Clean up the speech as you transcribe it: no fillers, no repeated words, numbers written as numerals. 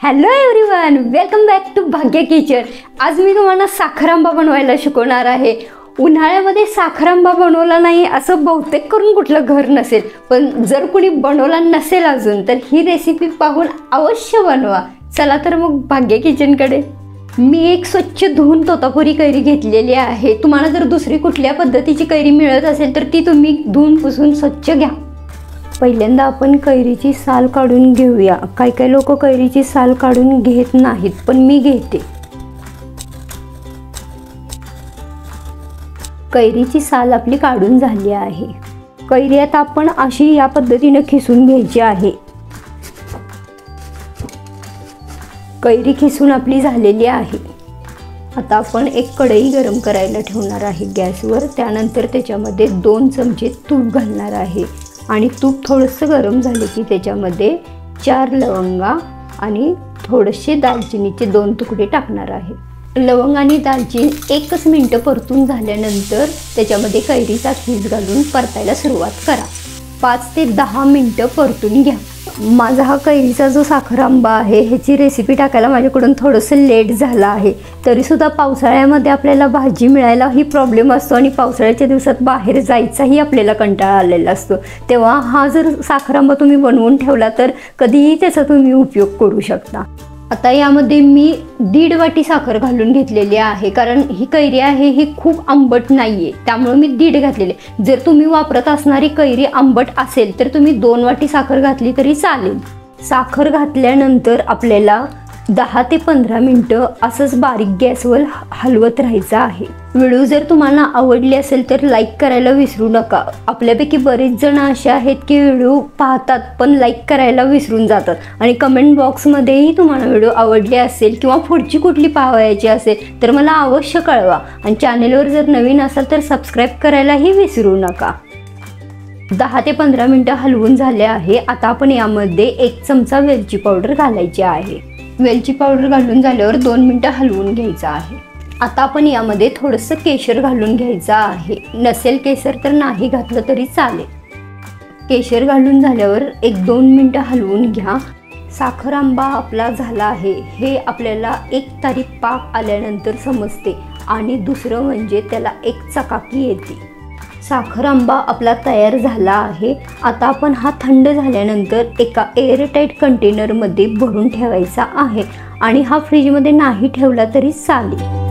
Hello everyone, welcome back to Bhagya kitchen. आज मी तुम्हाला साखर आंबा बनवायला शिकवणार आहे। उन्हाळ्यामध्ये साखर आंबा बनवला नाही असं बहुतेक करून कुठलं घर नसेल, पण जर कुणी बनवला नसेल अजून तर ही रेसिपी पाहून अवश्य बनवा। चला तर मग भाग्य किचनकडे। मी एक स्वच्छ धुवून तोतापुरी कैरी घेतलेली आहे। तुम्हाला जर दुसरी कुठल्या पद्धतीची कैरी मिळत असेल तर ती तुम्ही धुवून पुसून स्वच्छ घ्या। पहिल्यांदा आपण कैरीची साल काढून घेऊया। काही लोक कैरीची साल काढून घेत नाहीत, पण मी घेते। कैरीची साल आपली काढून झाली आहे। कैरी आता आपण अशी या पद्धतीने खिसून घ्यायची आहे। कैरी खिसून आपली झालेली आहे। आता आपण एक कढई गरम करायला ठेवणार आहे गॅसवर। त्यानंतर त्याच्यामध्ये 2 चमचे तूप घालणार आहे आणि तूप थोडंसं गरम झाले की त्याच्यामध्ये 4 लवंगा आणि थोडेसे दालचिनीचे 2 तुकडे टाकणार आहे। लवंग आणि दालचिनी 1 मिनिट परतून झाल्यानंतर त्याच्यामध्ये कैरीचा खीस घालून परतायला सुरुवात करा। 5 ते 10 मिनिट परतून घ्या। माझा हा कैरीचा जो साखर आंबा आहे ह्याची रेसिपी टाकायला माझ्याकडून थोडंसं लेट झाला आहे। तरीसुद्धा पावसाळ्यामध्ये आपल्याला भाजी मिळायला ही प्रॉब्लेम असतो आणि पावसाळ्याच्या दिवसात बाहेर जायचाही आपल्याला कंटाळा आलेला असतो। तेव्हा हा जर साखर आंबा तुम्ही बनवून ठेवला तर कधीही त्याचा तुम्ही उपयोग करू शकता। आता यामध्ये मी 1.5 वाटी साखर घालून घेतलेली आहे, कारण ही कैरी आहे ही खूप आंबट नाहीये, त्यामुळे मी 1.5 घातलेले। जर तुम्ही वापरत असणारी कैरी आंबट असेल तर तुम्ही 2 वाटी साखर घातली तरी चालेल। साखर घातल्यानंतर आपल्याला 10 ते 15 मिनिटं असंच बारीक गॅसवर हलवत राहायचं आहे। व्हिडिओ जर तुम्हाला आवडली असेल तर लाईक करायला विसरू नका। आपल्यापैकी बरेच जण असे आहेत की व्हिडिओ पाहतात पण लाईक करायला विसरून जातात, आणि कमेंट बॉक्समध्येही तुम्हाला व्हिडिओ आवडली असेल किंवा पुढची कुठली पाहायची असेल तर मला अवश्य कळवा। आणि चॅनेलवर जर नवीन असाल तर सबस्क्राईब करायलाही विसरू नका। 10 ते 15 मिनिटं हलवून झाले आहे। आता आपण यामध्ये 1 चमचा वेलची पावडर घालायची आहे। वेलची पावडर घालून झाल्यावर 2 मिनिटं हलवून घ्यायचं आहे। आता आपण यामध्ये थोडंसं केशर घालून घ्यायचं आहे। नसेल केशर तर नाही घातलं तरी चालेल। केशर घालून झाल्यावर 1-2 मिनिटं हलवून घ्या। साखर आंबा आपला झाला आहे हे आपल्याला 1 तारीख पाक आल्यानंतर समजते, आणि दुसरं म्हणजे त्याला एक चकाकी येते। साखर आंबा आपला तयार झाला आहे। आता आपण हा थंड झाल्यानंतर एका एअरटाईट कंटेनरमध्ये भरून ठेवायचा आहे, आणि हा फ्रीजमध्ये नाही ठेवला तरी चालेल।